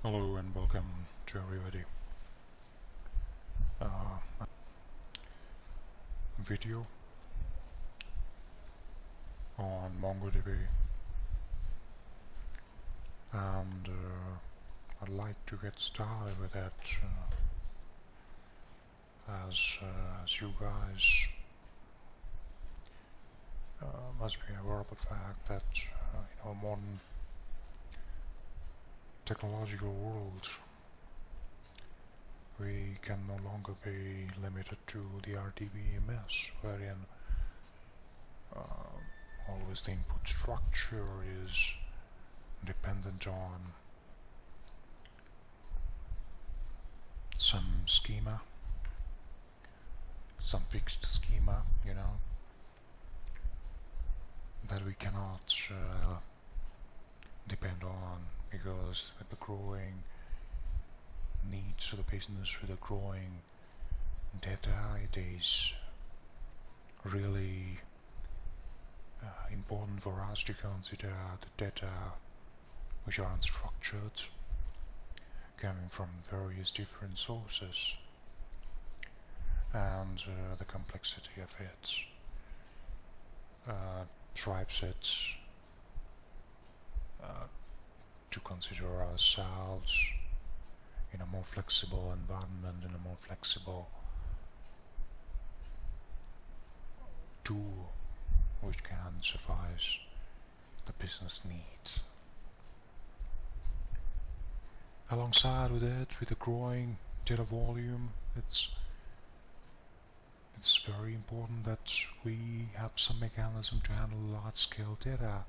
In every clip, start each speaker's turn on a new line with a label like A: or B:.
A: Hello and welcome to everybody. Video on MongoDB, and I'd like to get started with that as you guys must be aware of the fact that in our modern technological world we can no longer be limited to the RDBMS, wherein always the input structure is dependent on some schema, some fixed schema, that we cannot depend on, because with the growing needs of the business, with the growing data, it is really important for us to consider the data which are unstructured, coming from various different sources, and the complexity of it drives it to consider ourselves in a more flexible environment, in a more flexible tool which can suffice the business needs. Alongside with it, with the growing data volume, it's very important that we have some mechanism to handle large-scale data.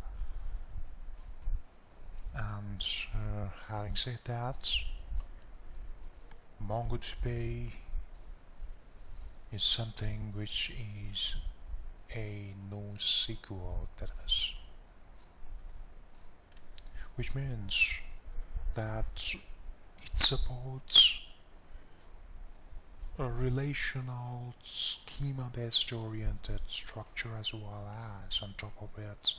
A: And having said that, MongoDB is something which is a NoSQL database, which means that it supports a relational schema-based oriented structure, as well as on top of it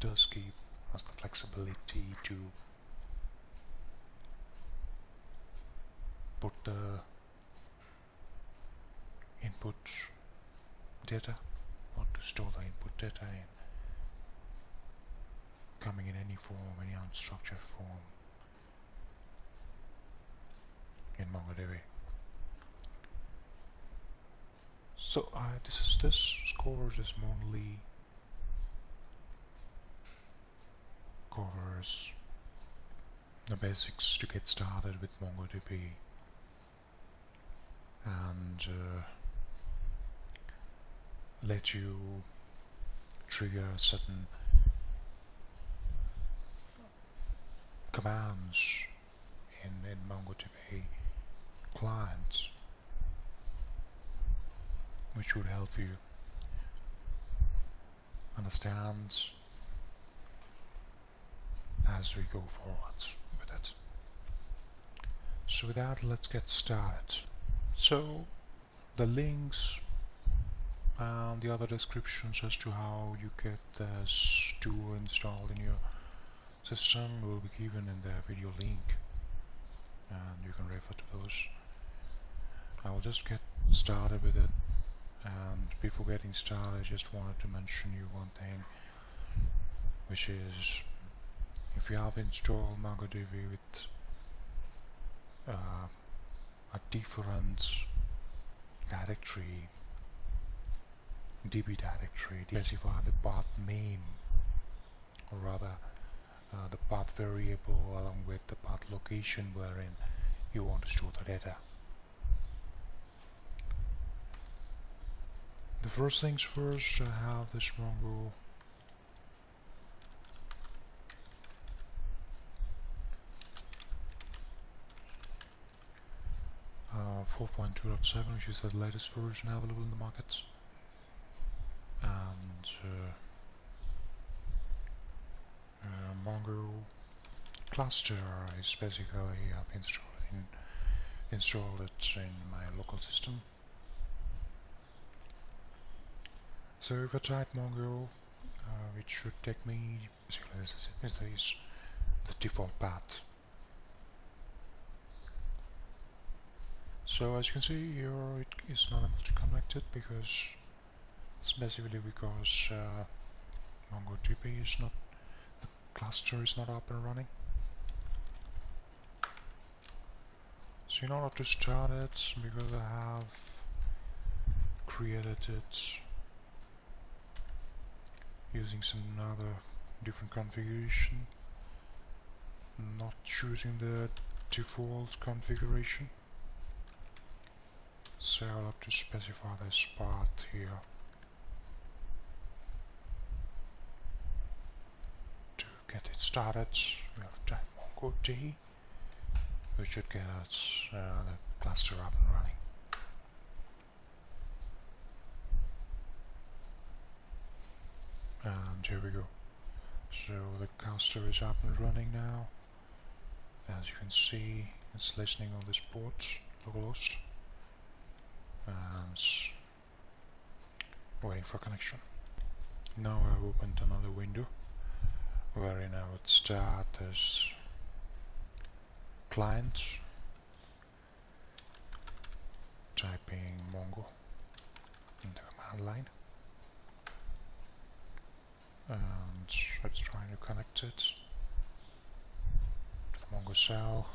A: does give us the flexibility to put the input data, or to store the input data in, coming in any form, any unstructured form in MongoDB. So this course is mainly covers the basics to get started with MongoDB, and let you trigger certain commands in MongoDB clients, which would help you understand as we go forward with it. So with that, let's get started. So the links and the other descriptions as to how you get this tool installed in your system will be given in the video link, and you can refer to those. I will just get started with it, and before getting started, I just wanted to mention you one thing, which is, if you have installed MongoDB with a different directory, DB directory, specify the path name, or rather the path variable along with the path location wherein you want to store the data. The first things first, I have this Mongo 4.2.7, which is the latest version available in the market, and Mongo cluster is basically, I've installed it in my local system. So if I type Mongo, it should take me, basically this is the default path. So as you can see here, it is not able to connect it because it's basically because MongoDB is not, the cluster is not up and running. So in order to start it, because I have created it using some other different configuration, not choosing the default configuration, so I'll have to specify this path here to get it started. We have type MongoDB, which should get us the cluster up and running. And here we go. So the cluster is up and running now. As you can see, it's listening on this port, localhost, and it's waiting for connection. Now I've opened another window wherein I would start as client, typing Mongo in the command line, and let's try to connect it to the Mongo cell.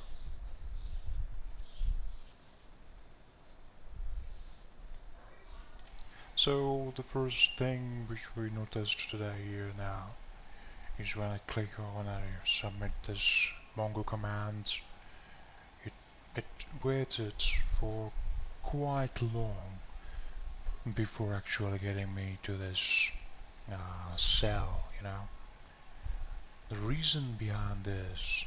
A: So the first thing which we noticed today here now is when I click on I submit this Mongo command, it waited for quite long before actually getting me to this cell, you know. The reason behind this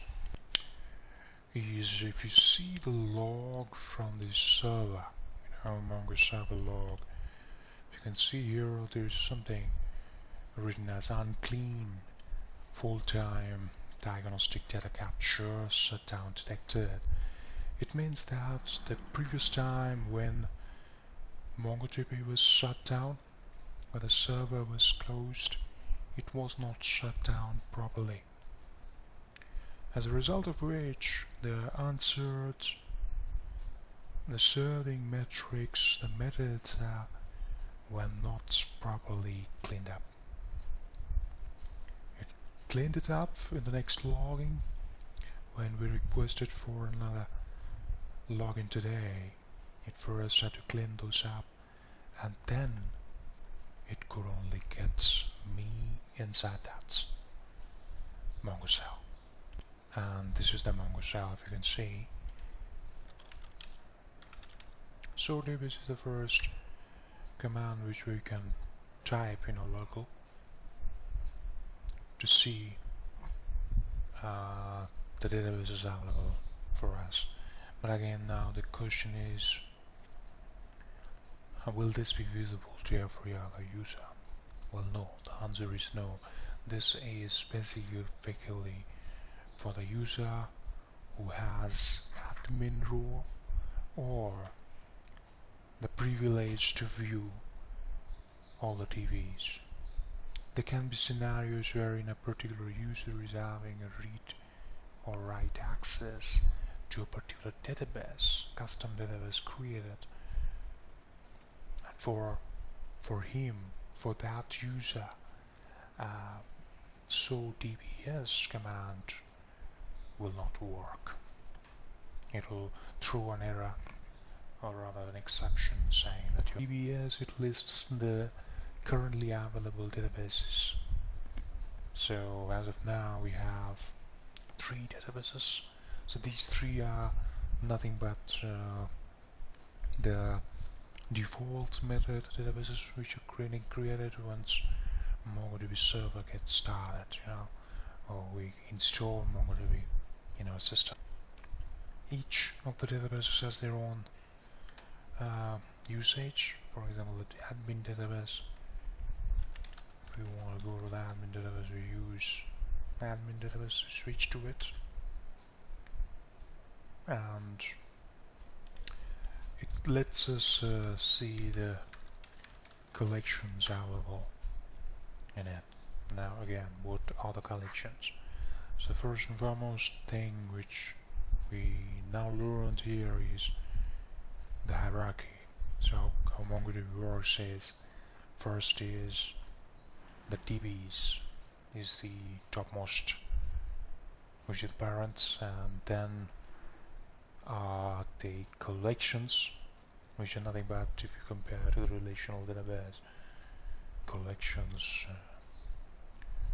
A: is if you see the log from this server, you know, Mongo server log, you can see here there's something written as unclean full-time diagnostic data capture shutdown detected. It means that the previous time when MongoDB was shut down, when the server was closed, it was not shut down properly. As a result of which, the serving metrics, the metadata, were not properly cleaned up. It cleaned it up in the next logging when we requested for another login today. It first had to clean those up, and then it could only get me inside that Mongo cell. And this is the Mongo cell, if you can see. So this is the first command which we can type in our local to see the database is available for us. But again, now the question is, will this be visible to every other user? Well, no, the answer is no. This is specifically for the user who has admin role or the privilege to view all the TVs. There can be scenarios wherein a particular user is having a read or write access to a particular database, custom database created. And for that user, so dbs command will not work. It will throw an error, or rather an exception, saying that your dbs, it lists the currently available databases. So as of now we have 3 databases. So these 3 are nothing but the default method databases which are created once MongoDB server gets started, you know, or we install MongoDB in our system. Each of the databases has their own usage. For example, the admin database. If we want to go to the admin database, we use the admin database to switch to it, and it lets us see the collections available in it. Now again, what are the collections? So first and foremost thing which we now learned here is the hierarchy. So how MongoDB works is, first is the DBs is the topmost, which is the parents, and then are the collections, which are nothing but, if you compare to the relational database, collections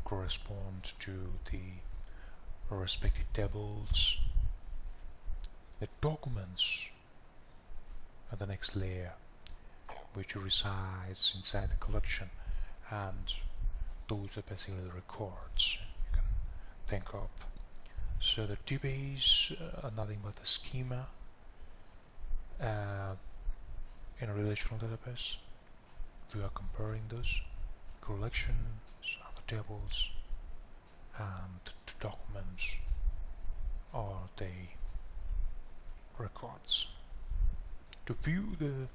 A: correspond to the respective tables. The documents are the next layer, which resides inside the collection, and those are basically the records you can think of. So the DBs are nothing but the schema in a relational database. We are comparing those. Collections are the tables, and the documents are the records. To view the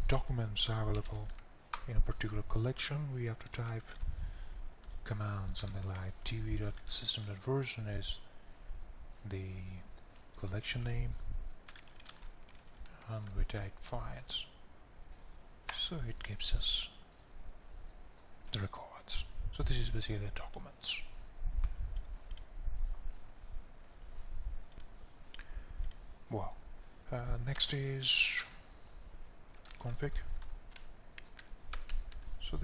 A: documents available in a particular collection, we have to type command something like db.system.version is the collection name, and we type files, so it gives us the records. So this is basically the documents. Well, next is config. So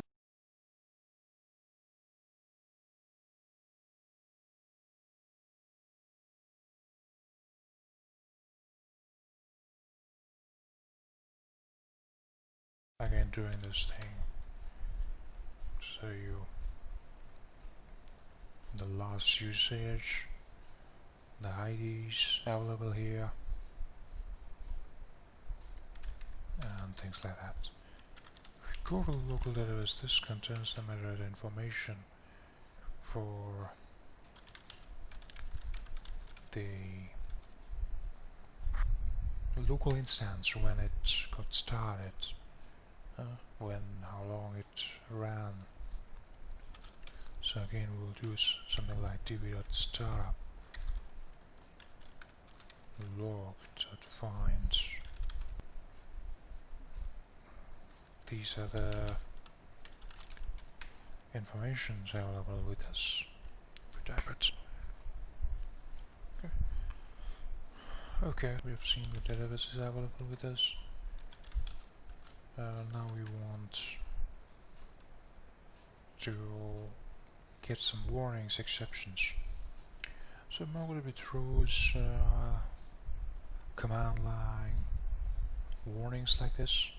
A: again doing this thing, so the last usage, the IDs available here, and things like that. If we go to the local database, this contains the metadata information for the local instance, when it got started, how long it ran. So again, we'll do something like db.startup log.find. These are the information available with us. If we type it. Okay, we have seen the database is available with us. Now we want to get some warnings, exceptions. So MongoDB throws command line warnings like this.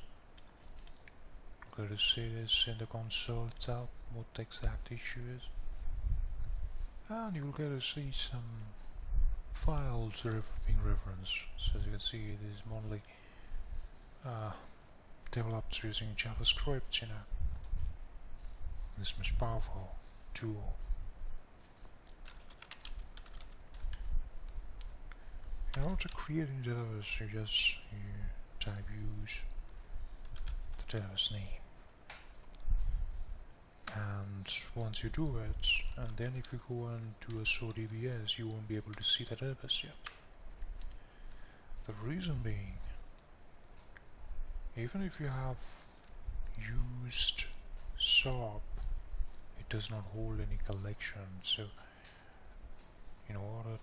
A: You're going to see this in the console itself, what the exact issue is. And you'll get to see some files being referenced. So as you can see, this is mostly developed using JavaScript, this much powerful tool. In order to create a database, you type use the database name, and once you do it, and then if you go and do a show DBS, you won't be able to see the database yet. The reason being, even if you have used SOAP, it does not hold any collection. So in order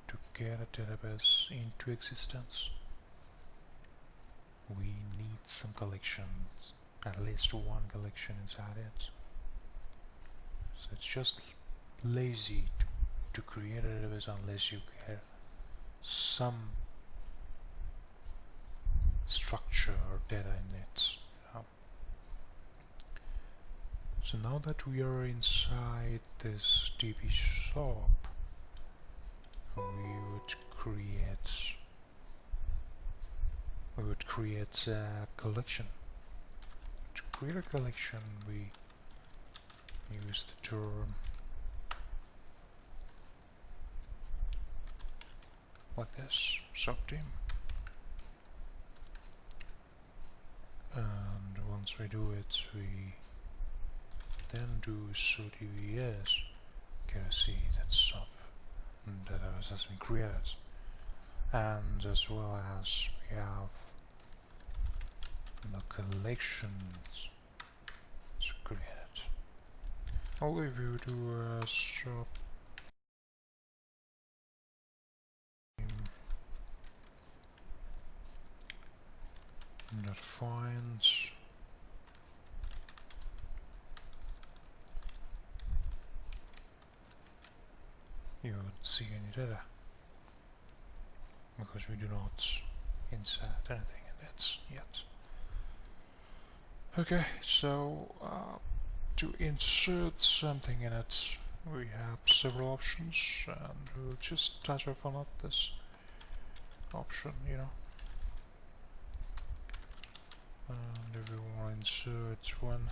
A: to get a database into existence, we need some collections, at least one collection inside it. So it's just lazy to create a database unless you get some structure or data in it. So now that we are inside this DB shop, we would create a collection. To create a collection, we use the term like this, subteam. And once we do it, we then do show DBS, get to see that's up and that has been created, and as well as we have the collections created. I'll leave you to that finds you won't see any data because we do not insert anything in it yet. Okay, so to insert something in it we have several options, and we'll just touch upon this option, you know. And if we want to insert one,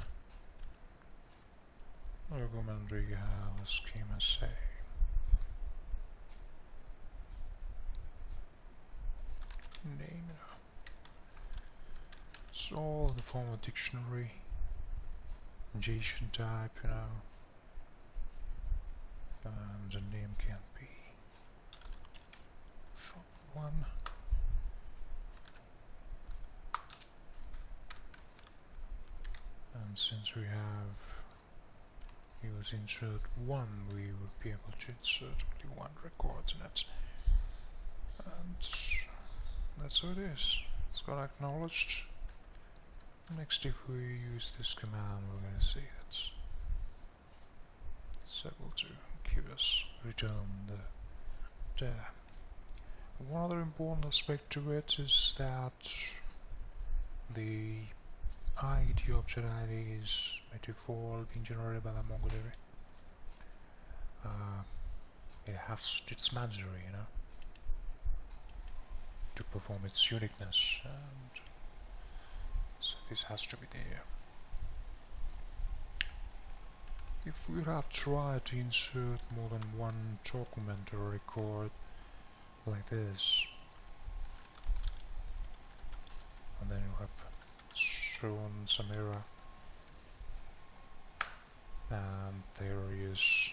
A: recommend we have a schema say name, you know. It's all in the form of dictionary, JSON type, you know, and the name can be short1. And since we have used insert one, we would be able to insert only one record in it. And that's how it is. It's got acknowledged. Next, if we use this command, we're going to see that it's able to give us return the data. One other important aspect to it is that the ID object ID is by default being generated by the MongoDB. It's mandatory, you know, to perform its uniqueness, and so this has to be there. If we have tried to insert more than one document or record like this, and then you have shown some error, and the error is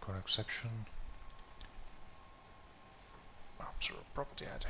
A: got exception, observe property ID.